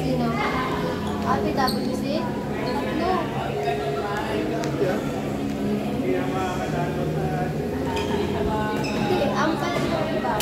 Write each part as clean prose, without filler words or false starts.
Sino? Ate WC? No. Hindi, ang pala mo iba.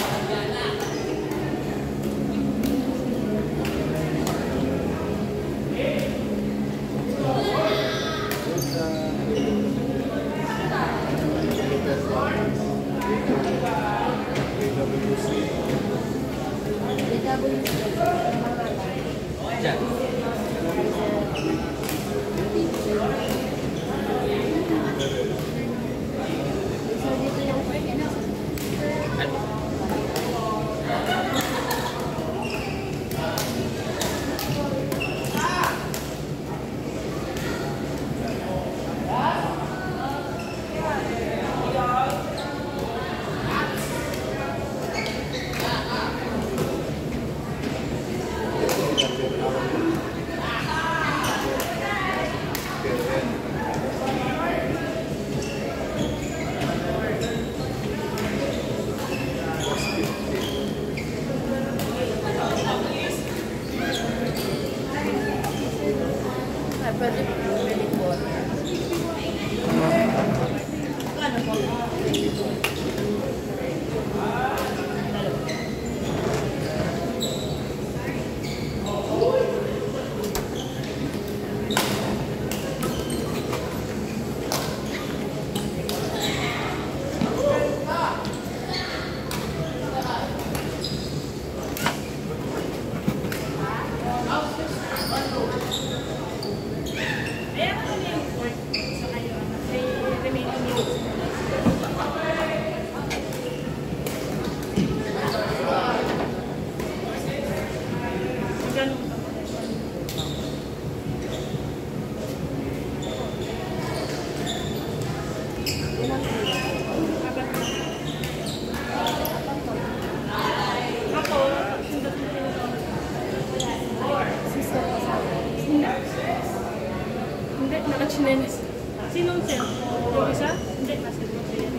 Sinong sir? Yung isa? Hindi, nasa yung sir.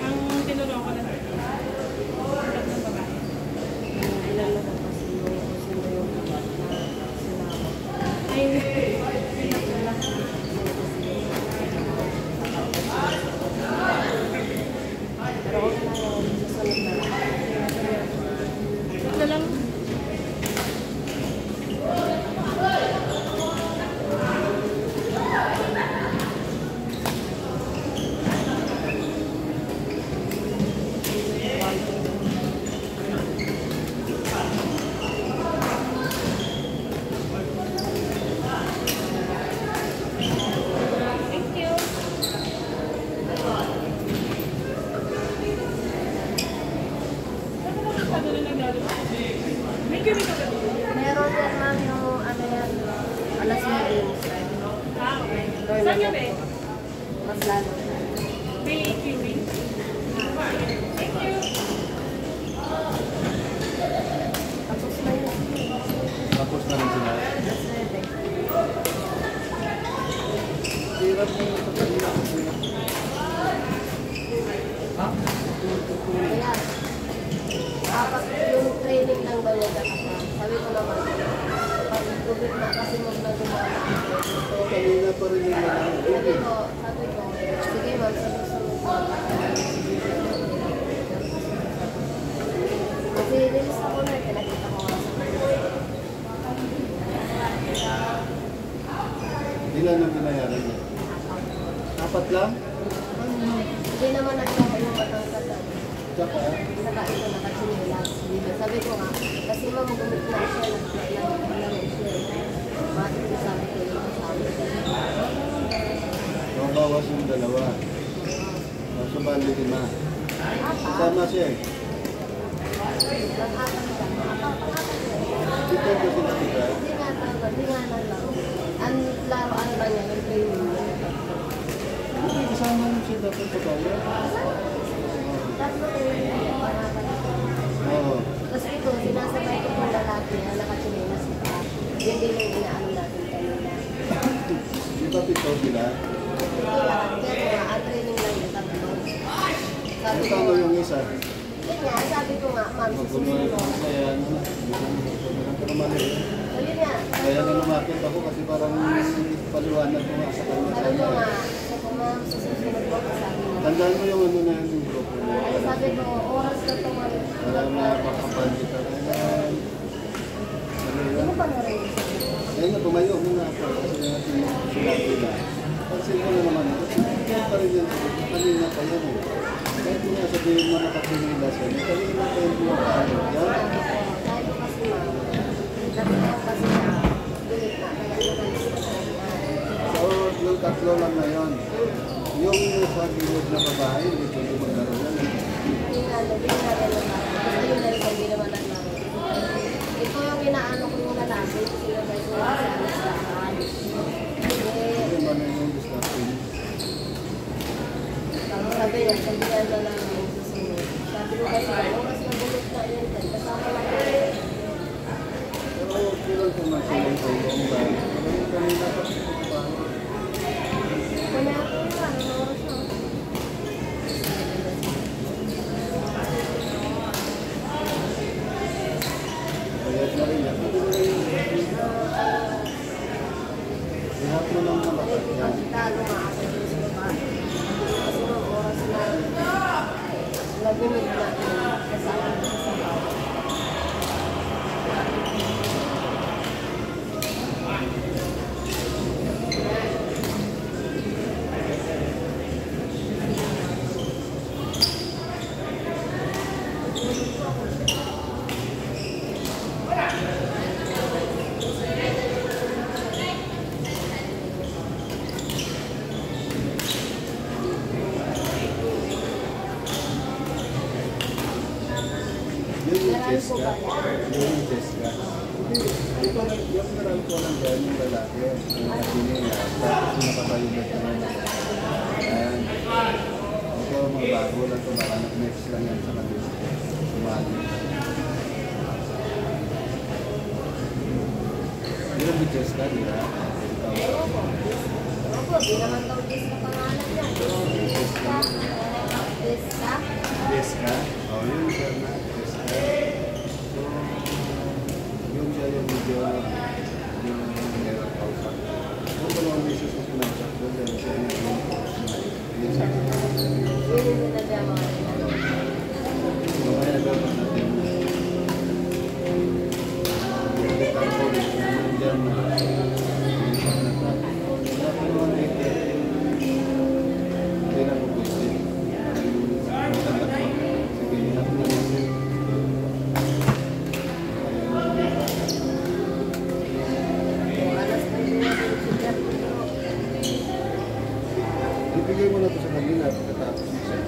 Ang tinuro ko na tatlong babae. Ilan na lang kasi sino yung Ay, pero okay na yung susunod na lang. ito lang. Meron yan ma'am yung ano yan, alas 9 Ah, okay. Saan yun eh? mas lalo. May kiwi. Thank you. Tapos na yun. Tapos na rin sila. Alas 9. Hirap mo yung kapalila. Ha? Kaya, kapag yung training lang daw yan nakasama. Sabi ko naman, pag COVID na kasi mag nagumana. Kanina pa rin yung Sabi ko, sige ma'am, sa susunod. Kasi release ako na, pinakita ko nga sa mga. Ilan ang binayaran niya? Apat lang? Hindi naman nagkaka yung matangkatan. Tsaka, Saka ito nakachinilas. Sabi ko nga, kasi ma'am gumit na siya, naglalaro siya. Bakit ko sabi ko yung sabi ko. mabawas yung dalawa. So, bali 5. Kasama siya eh. Dito ko sinatira. Hindi nga na lang. Ang laruan ba niya, yung training niya. Hindi, kasama mo siya dapat sa kaya. Tatlo training niya, pangapat. Oo. Tapos ito, sinasabay ko yung lalaki na nakachinilas siya. Yun din yung inaano natin kanina. Di ba 7 sila? Ito lahat, kaya nga, ang training lang yung tatlo. Sabi ko, Ano yung isa? yun nga, sabi ko nga, ma'am, Magkulo susunod ko. kaya ano na. Pero mali. Dali nga. Kaya na lumakit ako kasi parang paliwanag ko nga sa kanya. Sabi ko nga, ma'am, susunod ko, sabi niya. Tandaan mo yung ano na yun, yung grupo mo. Ay, sabi ko, oras na ito, ma'am. Para mapakapal kita. Ano Hindi yun? mo pa narinig. Kaya nga, tumayo mo na ako kasi sinabi na. Pansin ko na naman, kaya pa rin yan. Kanina pa yan eh. Kahit mo nga sabihin mo nakasinilas yan, kanina pa yung bumakalo. Yan. Dahil ko kasi, ma'am, sabi ko kasi na, gulit na, kaya nagalis na So, yung 3 lang na yun. Yung sa gilid na babae, hindi pwede maglaro yan. Hindi nga rin naman. Kasi yun na rin, hindi naman naglaro. Ito yung inaano ko yung lalaki, sinabay ko sa alas-lakan. Hindi ba na yung discussion? Sabi niya, sabihan na lang yung susunod. Sabi ko kasi, oras na gulit na yun, kasama lang yun. Pero kailan ko na sila yung tulong ba? Pero kanina pa sa babae. Kaya ako yun, ano oras na? Kaya na rin yan. Pwede mo na yung lahat mo nang nalakas yan. Talo nga ako dun sa babae. Kasi nung oras na nagumit na kasama ko sa babae. Yun yung Jessica. Yun yung Jessica. Ito na, yung naral ko lang dyan yung lalaki. Yung nakasinilas. Tapos yung nakatayo na ito na. Ayan. Ito mga bago lang ito. Baka next lang yan sa kanila. Sumali. Yun yung Jessica, di ba? Opo, di naman daw dis na pangalan niya. Diska. Diska. Jessica? Oh, yun siya na. Jessica. So, yun siya yung video yung meron kausap. Kung dalawang beses na pinagsak ko, dahil siya yung yun siya. Yun yung sinabi ang mga nila. So, kaya dapat natin i-edit ang police na nandiyan na pinisak na tayo. Kaya pa naman hindi na po pwede. Ang tanda ko. Sige, hinap na natin. Alas na yun yung sila. Ibigay mo na ito sa kanila pagkatapos ng sex.